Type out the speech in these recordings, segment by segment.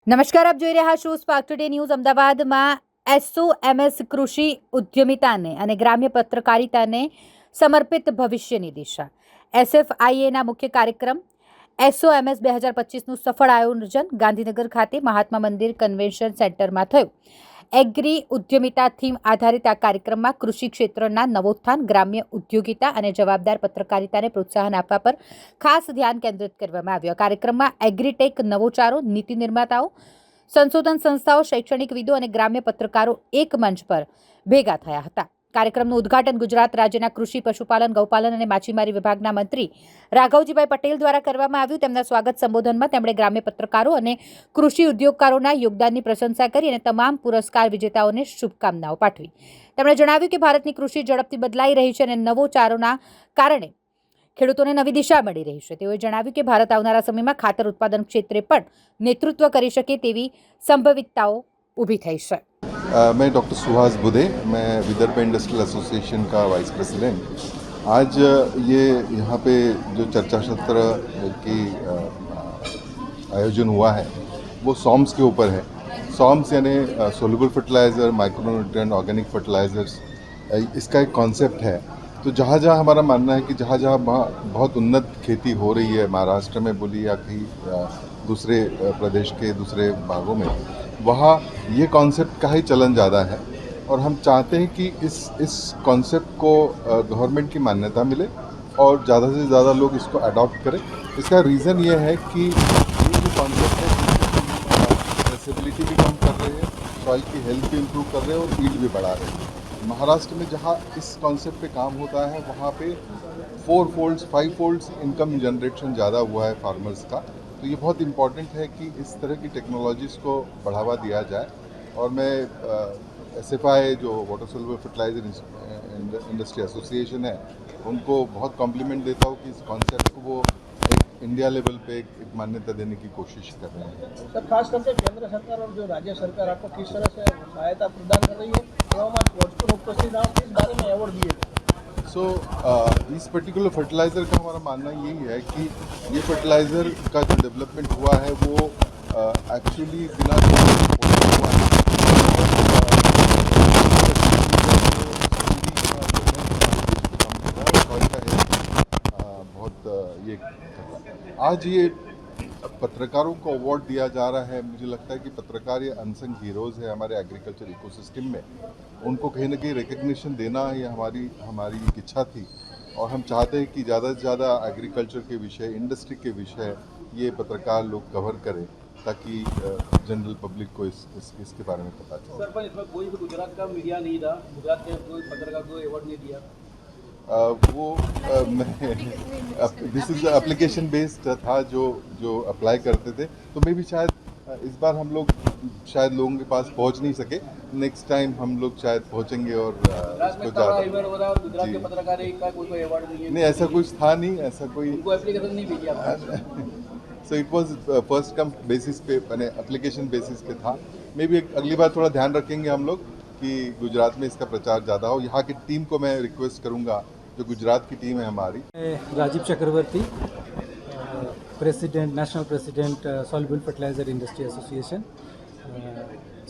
નમસ્કાર, આપ જોઈ રહ્યા છો સ્પાર્ક ટુડે ન્યૂઝ. અમદાવાદમાં SOMS કૃષિ ઉદ્યમિતાને અને ગ્રામ્ય પત્રકારિતાને સમર્પિત ભવિષ્યની દિશા SFIAના મુખ્ય કાર્યક્રમ SOMS 2025નું સફળ આયોજન ગાંધીનગર ખાતે મહાત્મા મંદિર કન્વેન્શન સેન્ટરમાં થયું. એગ્રી ઉદ્યમિતા થીમ આધારિત આ કાર્યક્રમમાં કૃષિ ક્ષેત્રના નવોત્થાન, ગ્રામ્ય ઉદ્યોગિતા અને જવાબદાર પત્રકારિતાને પ્રોત્સાહન આપવા પર ખાસ ધ્યાન કેન્દ્રિત કરવામાં આવ્યું. આ કાર્યક્રમમાં એગ્રીટેક નવોચારો, નીતિ નિર્માતાઓ, સંશોધન સંસ્થાઓ, શૈક્ષણિકવિદો અને ગ્રામ્ય પત્રકારો એક મંચ પર ભેગા થયા હતા. કાર્યક્રમનું ઉદ્ઘાટન ગુજરાત રાજ્યના કૃષિ, પશુપાલન, ગૌપાલન અને માછીમારી વિભાગના મંત્રી રાઘવજીભાઈ પટેલ દ્વારા કરવામાં આવ્યું. તેમના સ્વાગત સંબોધનમાં તેમણે ગ્રામ્ય પત્રકારો અને કૃષિ ઉદ્યોગકારોના યોગદાનની પ્રશંસા કરી અને તમામ પુરસ્કાર વિજેતાઓને શુભકામનાઓ પાઠવી. તેમણે જણાવ્યું કે ભારતની કૃષિ ઝડપથી બદલાઈ રહી છે અને નવોચારોના કારણે ખેડૂતોને નવી દિશા મળી રહી છે. તેઓએ જણાવ્યું કે ભારત આવનારા સમયમાં ખાતર ઉત્પાદન ક્ષેત્રે પણ નેતૃત્વ કરી શકે તેવી સંભવિતતાઓ ઊભી થઈ છે. मैं डॉक्टर सुहास बुदे, मैं विदर्भ इंडस्ट्रियल एसोसिएशन का वाइस प्रेसिडेंट. आज ये यहाँ पे जो चर्चा सत्र की आयोजन हुआ है वो सॉम्स के ऊपर है. सॉम्स यानी soluble fertiliser, micronutrient, organic fertilisers, इसका एक कॉन्सेप्ट है. तो जहाँ जहाँ हमारा मानना है कि जहाँ जहाँ बहुत उन्नत खेती हो रही है, महाराष्ट्र में बोली या कहीं दूसरे प्रदेश के दूसरे भागों में, वहाँ ये कॉन्सेप्ट का ही चलन ज़्यादा है. और हम चाहते हैं कि इस कॉन्सेप्ट को गवर्नमेंट की मान्यता मिले और ज़्यादा से ज़्यादा लोग इसको अडॉप्ट करें. इसका रीज़न ये है कि ये जो कॉन्सेप्ट है ट्रेसेबिलिटी भी कम कर रहे हैं, सॉइल की हेल्थ भी इम्प्रूव कर रहे हैं और ईल्ड भी बढ़ा रहे हैं. महाराष्ट्र में जहाँ इस कॉन्सेप्ट पे काम होता है वहाँ पे 4 फोल्ड्स 5 फोल्ड्स इनकम जनरेशन ज़्यादा हुआ है फार्मर्स का. तो ये बहुत इम्पॉर्टेंट है कि इस तरह की टेक्नोलॉजीज़ को बढ़ावा दिया जाए. और मैं SFI जो water soluble fertiliser industry association है उनको बहुत कॉम्प्लीमेंट देता हूँ कि इस कॉन्सेप्ट को वो एक इंडिया लेवल पे एक मान्यता देने की कोशिश कर रहे हैं. सर, खास करके केंद्र सरकार और जो राज्य सरकार आपको किस तरह से सहायता प्रदान कर रही है, उपस्थित आप इस बारे में अवार्ड दिए. सो इस पर्टिकुलर फर्टिलाइज़र का हमारा मानना यही है कि ये फर्टिलाइज़र का जो डेवलपमेंट हुआ है वो एक्चुअली बिना हुआ है. बहुत ये आज ये पत्रकारों को अवार्ड दिया जा रहा है. मुझे लगता है कि पत्रकार ये अनसंग हीरोज़ है हमारे एग्रीकल्चर इकोसिस्टम में. उनको कहीं ना कहीं रिकग्निशन देना ये हमारी एक इच्छा थी. और हम चाहते हैं कि ज़्यादा से ज़्यादा एग्रीकल्चर के विषय, इंडस्ट्री के विषय ये पत्रकार लोग कवर करें ताकि जनरल पब्लिक को इसके बारे में पता चले. सर, पर इसमें कोई भी गुजरात का मीडिया नहीं था, गुजरात के कोई पत्रकार को अवार्ड नहीं दिया. वो दिस इज एप्लीकेशन बेस्ड था जो अप्लाई करते थे. तो मे भी शायद इस बार हम लोग शायद लोगों के पास पहुंच नहीं सके. नेक्स्ट टाइम हम लोग शायद पहुंचेंगे और इसको ज़्यादा. गुजरात के पत्रकार का कोई अवार्ड नहीं है. नहीं, ऐसा कुछ था नहीं, ऐसा कोई उनको एप्लीकेशन नहीं भेजी आपने. So it was first come basis पे, मैंने एप्लीकेशन बेसिस पे था. मे भी अगली बार थोड़ा ध्यान रखेंगे हम लोग कि गुजरात में इसका प्रचार ज़्यादा हो. यहाँ की टीम को मैं रिक्वेस्ट करूँगा, जो गुजरात की टीम है हमारी. Rajiv Chakravarti, president, national president soluble fertiliser industry association.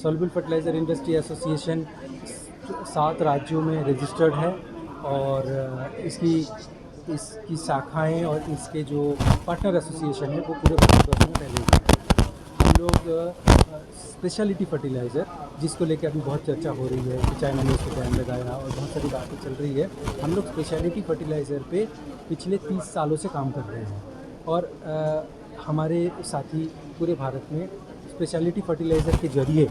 Soluble fertiliser industry association 7 राज्यों में रजिस्टर्ड है और इसकी शाखाएं और इसके जो पार्टनर एसोसिएशन है वो पूरे भारतवर्ष में फैले हुए हैं. हम लोग स्पेशलिटी फर्टिलाइज़र जिसको लेकर अभी बहुत चर्चा हो रही है कि चाइना ने उसको बैन लगाया और बहुत सारी बातें चल रही है. हम लोग स्पेशलिटी फर्टिलाइज़र पे पिछले 30 सालों से काम कर रहे हैं और हमारे साथी पूरे भारत में स्पेशलिटी फर्टिलाइज़र के जरिए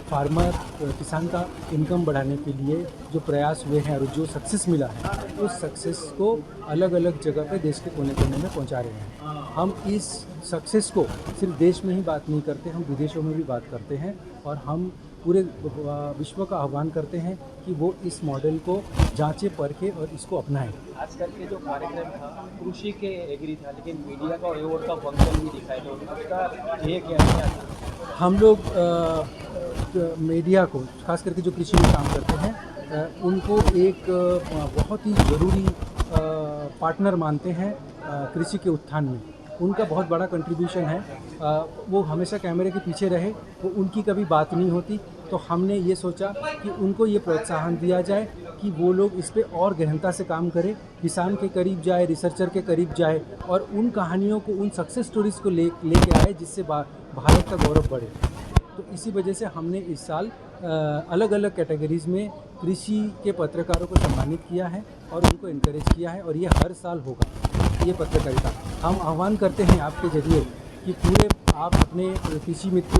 फार्मर, किसान का इनकम बढ़ाने के लिए जो प्रयास हुए हैं और जो सक्सेस मिला है उस सक्सेस को अलग अलग जगह पे देश के कोने कोने में पहुंचा रहे हैं. हम इस सक्सेस को सिर्फ देश में ही बात नहीं करते, हम विदेशों में भी बात करते हैं और हम पूरे विश्व का आह्वान करते हैं कि वो इस मॉडल को जांचे, परखे और इसको अपनाएं. आज कल के जो कार्यक्रम था कृषि के एग्री था, लेकिन मीडिया का अवार्ड का फंक्शन भी दिखाई. तो उसका ये क्या था? हम लोग मीडिया को, खास करके जो कृषि में काम करते हैं, उनको एक बहुत ही ज़रूरी पार्टनर मानते हैं कृषि के उत्थान में. उनका बहुत बड़ा कंट्रीब्यूशन है। वो हमेशा कैमरे के पीछे रहे, वो उनकी कभी बात नहीं होती, तो हमने ये सोचा कि उनको ये प्रोत्साहन दिया जाए कि वो लोग इस पे और गहनता से काम करें, किसान के करीब जाए, रिसर्चर के करीब जाए और उन कहानियों को, उन सक्सेस स्टोरीज़ को लेके आए जिससे भारत का गौरव बढ़े। तो इसी वजह से हमने इस साल अलग अलग कैटेगरीज़ में कृषि के पत्रकारों को सम्मानित किया है और उनको इनकरेज किया है, और ये हर साल होगा ये पत्रकारिता। हम आह्वान करते हैं आपके जरिए कि पूरे आप अपने कृषि मित्र,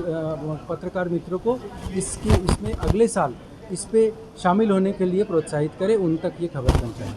पत्रकार मित्रों को इसमें अगले साल इस पे शामिल होने के लिए प्रोत्साहित करें, उन तक ये खबर पहुँचाएं।